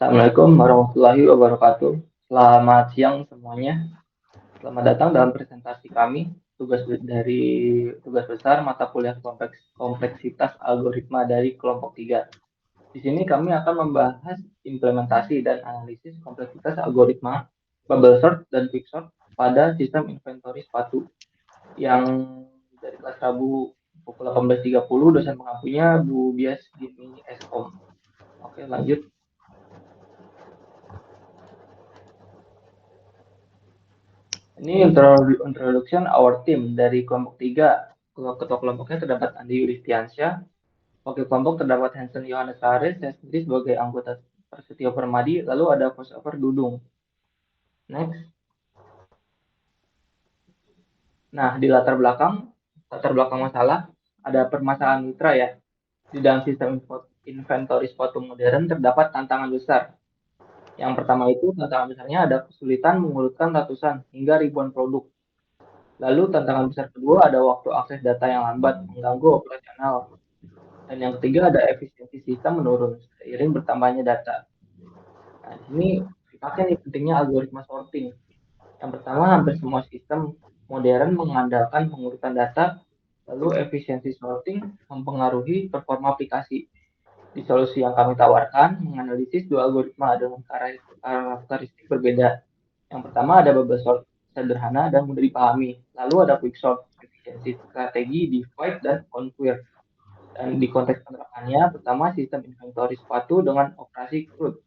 Assalamualaikum warahmatullahi wabarakatuh. Selamat siang semuanya. Selamat datang dalam presentasi kami, tugas besar mata kuliah kompleksitas algoritma dari kelompok 3. Di sini kami akan membahas implementasi dan analisis kompleksitas algoritma bubble sort dan quicksort pada sistem inventory sepatu yang dari kelas Rabu pukul 18.30 dosen pengampunya Bu Bias Gini Eskom. Oke, lanjut. Ini introduction our team dari kelompok 3. Ketua kelompoknya terdapat Andi Yulistiansyah, wakil kelompok terdapat Hansen Yohanes Haris, saya sendiri sebagai anggota Prasetyo Permadi, lalu ada voiceover Dudung. Next. Nah, di latar belakang masalah, ada permasalahan mitra ya. Di dalam sistem inventory sepatu modern terdapat tantangan besar. Yang pertama itu tantangan besarnya ada kesulitan mengurutkan ratusan hingga ribuan produk. Lalu tantangan besar kedua ada waktu akses data yang lambat, mengganggu operasional. Dan yang ketiga ada efisiensi sistem menurun seiring bertambahnya data. Nah, di sini dipakai nih pentingnya algoritma sorting. Yang pertama, hampir semua sistem modern mengandalkan pengurutan data, lalu efisiensi sorting mempengaruhi performa aplikasi. Di solusi yang kami tawarkan, menganalisis dua algoritma dengan karakteristik berbeda. Yang pertama ada bubble sort, sederhana dan mudah dipahami. Lalu ada quicksort, efisiensi strategi, divide, dan conquer. Dan di konteks penerapannya, pertama sistem inventory sepatu dengan operasi CRUD.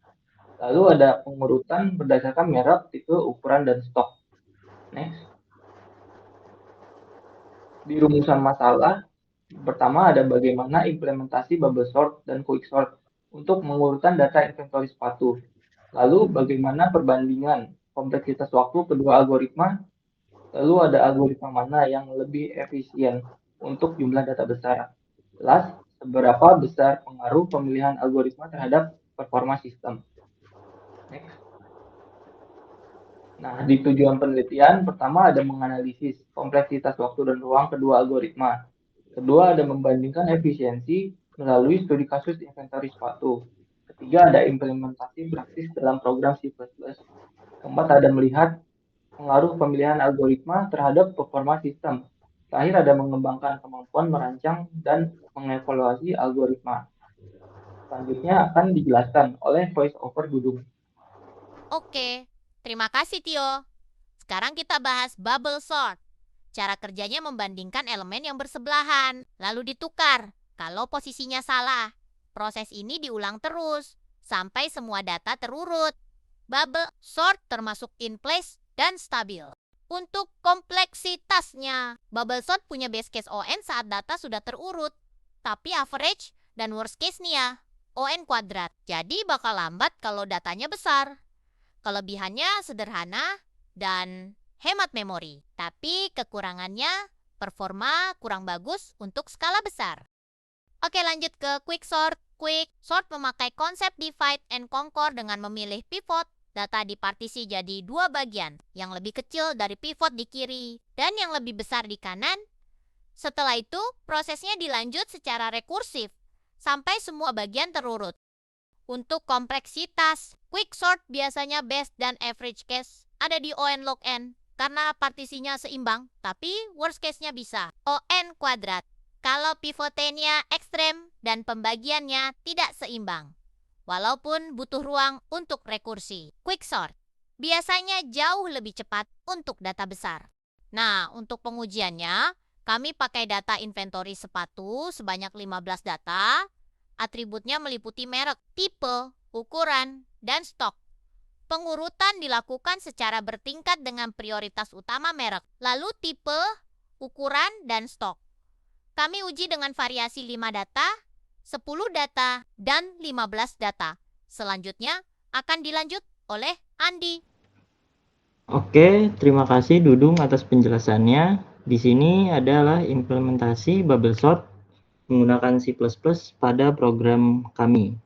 Lalu ada pengurutan berdasarkan merek, tipe, ukuran, dan stok. Next. Di rumusan masalah, pertama ada bagaimana implementasi bubble sort dan quicksort untuk mengurutan data inventory sepatu. Lalu bagaimana perbandingan kompleksitas waktu kedua algoritma. Lalu ada algoritma mana yang lebih efisien untuk jumlah data besar. Plus, seberapa besar pengaruh pemilihan algoritma terhadap performa sistem. Next. Nah, di tujuan penelitian, pertama ada menganalisis kompleksitas waktu dan ruang kedua algoritma. Kedua, ada membandingkan efisiensi melalui studi kasus inventory sepatu. Ketiga, ada implementasi praktis dalam program C++. Keempat, ada melihat pengaruh pemilihan algoritma terhadap performa sistem. Terakhir, ada mengembangkan kemampuan merancang dan mengevaluasi algoritma. Selanjutnya akan dijelaskan oleh voice over Dudung. Oke, terima kasih Tio. Sekarang kita bahas bubble sort. Cara kerjanya membandingkan elemen yang bersebelahan, lalu ditukar kalau posisinya salah. Proses ini diulang terus, sampai semua data terurut. Bubble sort termasuk in place dan stabil. Untuk kompleksitasnya, bubble sort punya base case ON saat data sudah terurut. Tapi average dan worst case nih ya, ON kuadrat. Jadi bakal lambat kalau datanya besar. Kelebihannya sederhana dan hemat memori, tapi kekurangannya performa kurang bagus untuk skala besar. Oke, lanjut ke quicksort. Quicksort memakai konsep divide and conquer dengan memilih pivot. Data di partisi jadi dua bagian, yang lebih kecil dari pivot di kiri dan yang lebih besar di kanan. Setelah itu, prosesnya dilanjut secara rekursif sampai semua bagian terurut. Untuk kompleksitas, quicksort biasanya base dan average case ada di ON log n karena partisinya seimbang, tapi worst case-nya bisa ON kuadrat kalau pivotnya ekstrem dan pembagiannya tidak seimbang, walaupun butuh ruang untuk rekursi. Quicksort biasanya jauh lebih cepat untuk data besar. Nah, untuk pengujiannya, kami pakai data inventory sepatu sebanyak 15 data. Atributnya meliputi merek, tipe, ukuran, dan stok. Pengurutan dilakukan secara bertingkat dengan prioritas utama merek, lalu tipe, ukuran, dan stok. Kami uji dengan variasi 5 data, 10 data, dan 15 data. Selanjutnya akan dilanjut oleh Andi. Oke, terima kasih Dudung atas penjelasannya. Di sini adalah implementasi bubble sort menggunakan C++ pada program kami.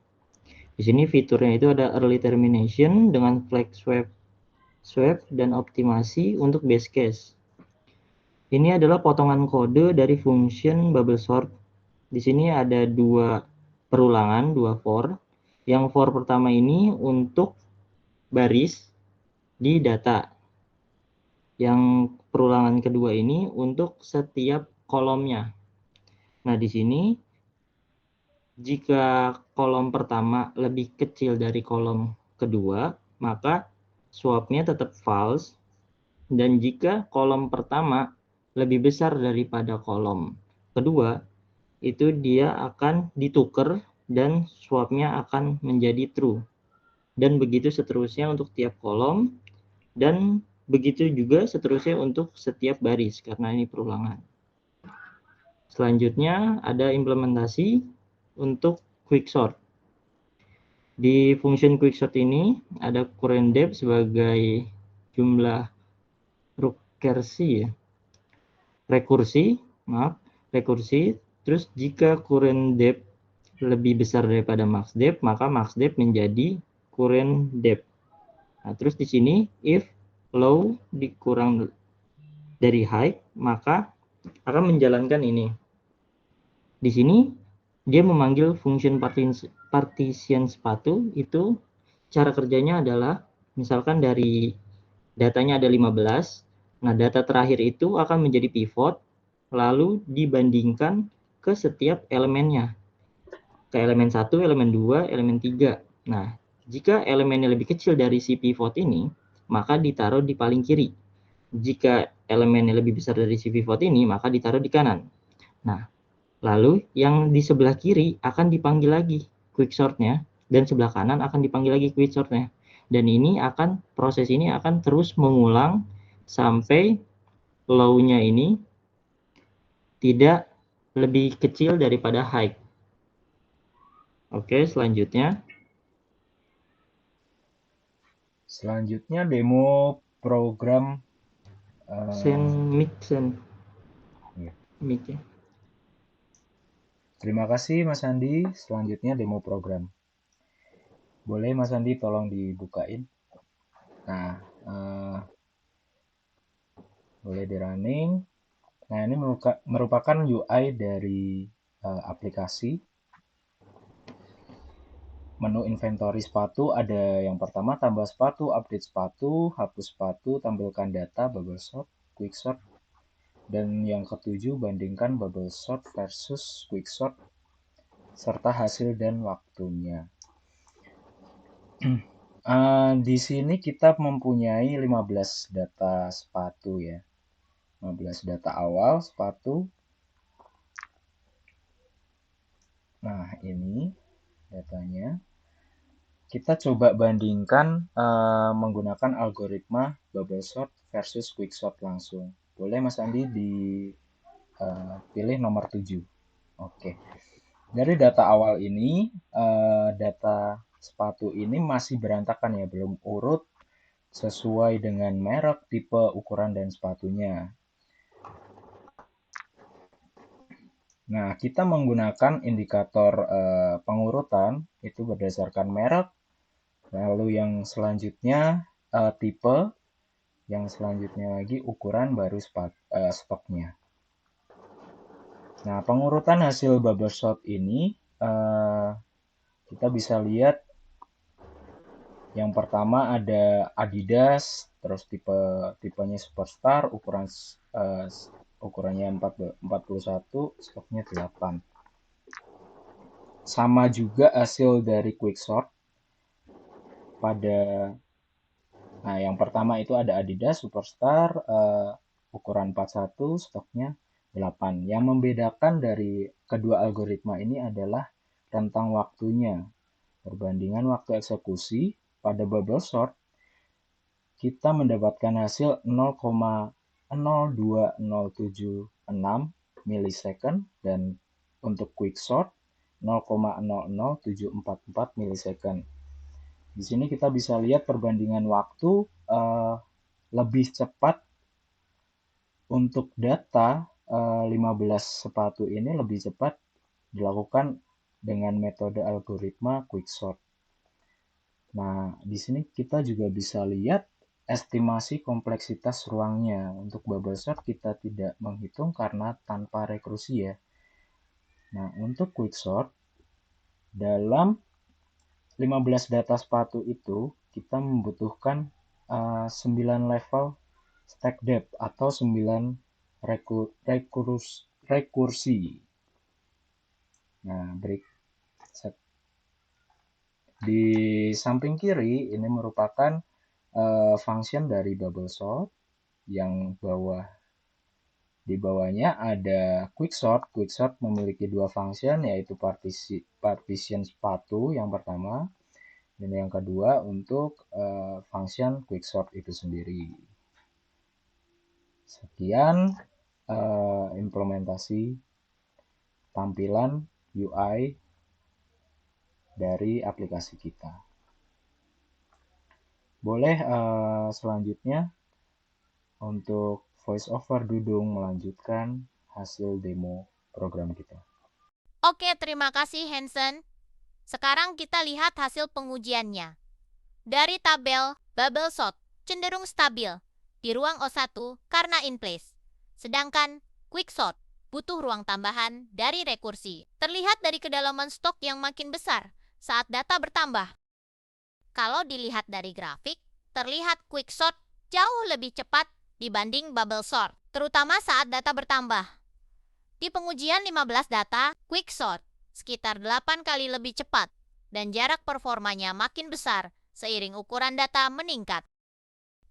Di sini fiturnya itu ada early termination dengan flag swap dan optimasi untuk base case. Ini adalah potongan kode dari function bubble sort. Di sini ada dua perulangan, dua for. Yang for pertama ini untuk baris di data. Yang perulangan kedua ini untuk setiap kolomnya. Nah, di sini jika kolom pertama lebih kecil dari kolom kedua, maka swapnya tetap false. Dan jika kolom pertama lebih besar daripada kolom kedua, itu dia akan ditukar dan swapnya akan menjadi true. Dan begitu seterusnya untuk tiap kolom, dan begitu juga seterusnya untuk setiap baris, karena ini perulangan. Selanjutnya ada implementasi untuk quicksort. Di function quicksort ini ada current depth sebagai jumlah rekursi. Terus jika current depth lebih besar daripada max depth, maka max depth menjadi current depth. Nah, terus di sini if low dikurang dari high, maka akan menjalankan ini. Di sini dia memanggil function partition sepatu. Itu cara kerjanya adalah misalkan dari datanya ada 15. Nah, data terakhir itu akan menjadi pivot lalu dibandingkan ke setiap elemennya. Ke elemen 1, elemen 2, elemen 3. Nah, jika elemennya lebih kecil dari si pivot ini, maka ditaruh di paling kiri. Jika elemennya lebih besar dari si pivot ini, maka ditaruh di kanan. Nah, lalu yang di sebelah kiri akan dipanggil lagi quicksortnya, dan sebelah kanan akan dipanggil lagi quicksortnya. Dan proses ini akan terus mengulang sampai low-nya ini tidak lebih kecil daripada high. Oke, selanjutnya. Selanjutnya demo program Mic ya. Terima kasih Mas Andi. Selanjutnya demo program. Boleh Mas Andi tolong dibukain. Nah, boleh di running. Nah, ini merupakan UI dari aplikasi. Menu inventory sepatu ada yang pertama tambah sepatu, update sepatu, hapus sepatu, tampilkan data, bubble sort, quick sort. Dan yang ketujuh bandingkan bubble sort versus quick sort serta hasil dan waktunya. Di sini kita mempunyai 15 data sepatu ya. 15 data awal sepatu. Nah, ini datanya. Kita coba bandingkan menggunakan algoritma bubble sort versus quick sort langsung. Boleh Mas Andi dipilih nomor 7. Oke. Dari data awal ini, data sepatu ini masih berantakan ya, belum urut sesuai dengan merek, tipe, ukuran, dan sepatunya. Nah, kita menggunakan indikator pengurutan itu berdasarkan merek, lalu yang selanjutnya tipe, yang selanjutnya lagi ukuran baru stoknya. Nah, pengurutan hasil bubble sort ini kita bisa lihat yang pertama ada Adidas, terus tipenya Superstar, ukurannya 41, stoknya 8. Sama juga hasil dari quick sort nah yang pertama itu ada Adidas Superstar, ukuran 41, stoknya 8. Yang membedakan dari kedua algoritma ini adalah rentang waktunya. Perbandingan waktu eksekusi pada bubble sort kita mendapatkan hasil 0,02076 milisecond dan untuk quick sort 0,00744 milisecond. Di sini kita bisa lihat perbandingan waktu lebih cepat untuk data 15 sepatu ini lebih cepat dilakukan dengan metode algoritma quick sort. Nah, di sini kita juga bisa lihat estimasi kompleksitas ruangnya. Untuk bubble sort kita tidak menghitung karena tanpa rekursi ya. Nah, untuk quick sort dalam 15 data sepatu itu kita membutuhkan 9 level stack depth atau 9 rekursi. Nah, di samping kiri ini merupakan function dari bubble sort yang di bawahnya ada quicksort. Quicksort memiliki dua function, yaitu partition sepatu yang pertama dan yang kedua untuk function quicksort itu sendiri. Sekian implementasi tampilan UI dari aplikasi kita. Boleh selanjutnya untuk VoiceOver Dudung melanjutkan hasil demo program kita. Oke, terima kasih Hansen. Sekarang kita lihat hasil pengujiannya. Dari tabel, bubble sort cenderung stabil di ruang O1 karena in place. Sedangkan quicksort butuh ruang tambahan dari rekursi. Terlihat dari kedalaman stok yang makin besar saat data bertambah. Kalau dilihat dari grafik, terlihat quicksort jauh lebih cepat dibanding bubble sort, terutama saat data bertambah. Di pengujian 15 data, quicksort sekitar 8 kali lebih cepat dan jarak performanya makin besar seiring ukuran data meningkat.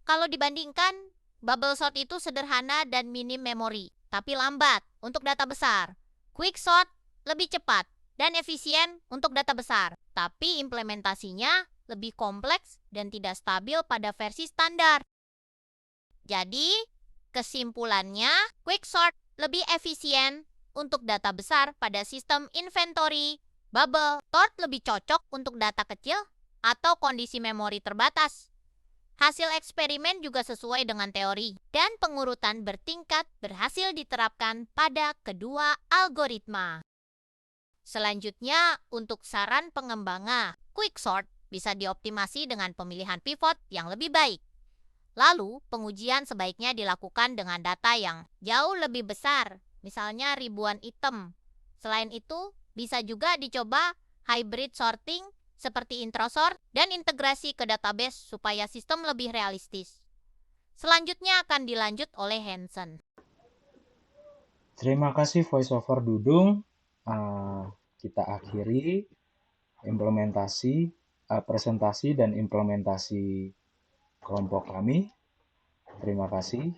Kalau dibandingkan, bubble sort itu sederhana dan minim memori, tapi lambat untuk data besar. Quicksort lebih cepat dan efisien untuk data besar, tapi implementasinya lebih kompleks dan tidak stabil pada versi standar. Jadi, kesimpulannya, quicksort lebih efisien untuk data besar pada sistem inventory. Bubble sort lebih cocok untuk data kecil atau kondisi memori terbatas. Hasil eksperimen juga sesuai dengan teori, dan pengurutan bertingkat berhasil diterapkan pada kedua algoritma. Selanjutnya, untuk saran pengembangan, quicksort bisa dioptimasi dengan pemilihan pivot yang lebih baik. Lalu, pengujian sebaiknya dilakukan dengan data yang jauh lebih besar, misalnya ribuan item. Selain itu, bisa juga dicoba hybrid sorting seperti introsort dan integrasi ke database supaya sistem lebih realistis. Selanjutnya akan dilanjut oleh Hansen. Terima kasih VoiceOver Dudung. Kita akhiri presentasi dan implementasi kelompok kami. Terima kasih.